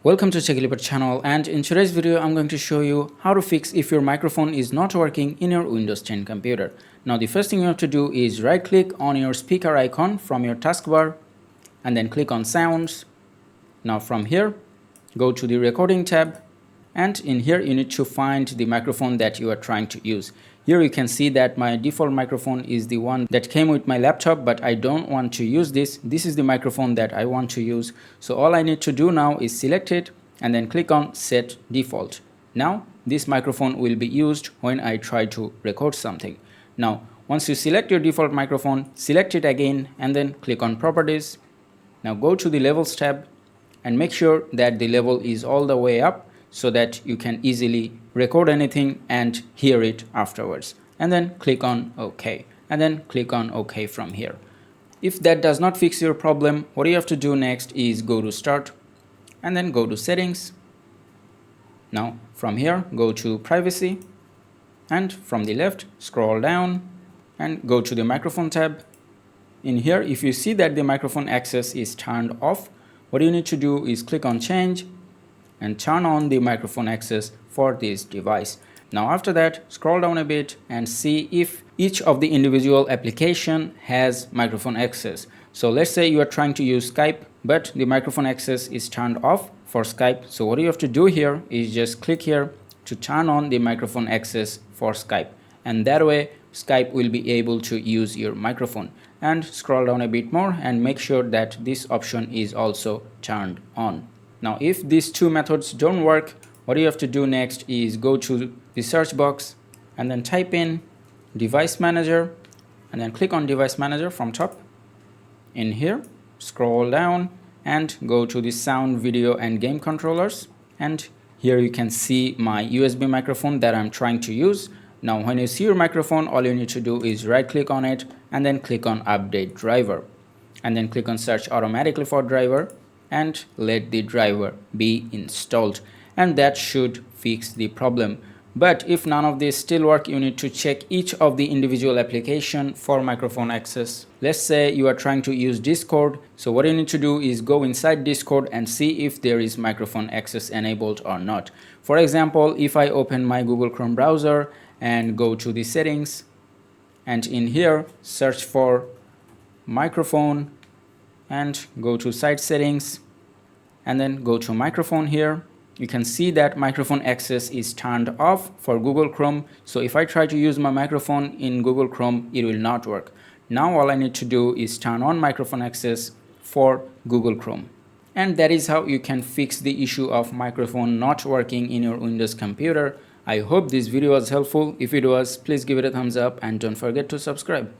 Welcome to TechLeopard channel, and in today's video I'm going to show you how to fix if your microphone is not working in your Windows 10 computer. Now the first thing you have to do is right click on your speaker icon from your taskbar and then click on sounds. Now from here go to the recording tab, and in here you need to find the microphone that you are trying to use. Here you can see that my default microphone is the one that came with my laptop, but I don't want to use this. This is the microphone that I want to use. So all I need to do now is select it and then click on set default. Now this microphone will be used when I try to record something. Now once you select your default microphone, select it again and then click on properties. Now go to the levels tab and make sure that the level is all the way up so that you can easily record anything and hear it afterwards, and then click on OK, and then click on OK from here. If that does not fix your problem, what you have to do next is go to start and then go to settings. Now from here go to privacy, and from the left scroll down and go to the microphone tab. In here if you see that the microphone access is turned off, what you need to do is click on change and turn on the microphone access for this device. Now after that scroll down a bit and see if each of the individual application has microphone access. So let's say you are trying to use Skype, but the microphone access is turned off for Skype. So what you have to do here is just click here to turn on the microphone access for Skype, and that way Skype will be able to use your microphone. And scroll down a bit more and make sure that this option is also turned on. Now if these two methods don't work, what you have to do next is go to the search box and then type in device manager and then click on device manager from top. In here scroll down and go to the sound, video and game controllers, and here you can see my USB microphone that I'm trying to use. Now when you see your microphone, all you need to do is right click on it and then click on update driver, and then click on search automatically for driver and let the driver be installed, and that should fix the problem. But if none of these still work, you need to check each of the individual application for microphone access. Let's say you are trying to use Discord, so what you need to do is go inside Discord and see if there is microphone access enabled or not. For example, if I open my Google Chrome browser and go to the settings, and in here search for microphone and go to site settings and then go to microphone, here you can see that microphone access is turned off for Google Chrome. So if I try to use my microphone in Google Chrome, it will not work. Now all I need to do is turn on microphone access for Google Chrome. And that is how you can fix the issue of microphone not working in your Windows computer. I hope this video was helpful. If it was, please give it a thumbs up and don't forget to subscribe.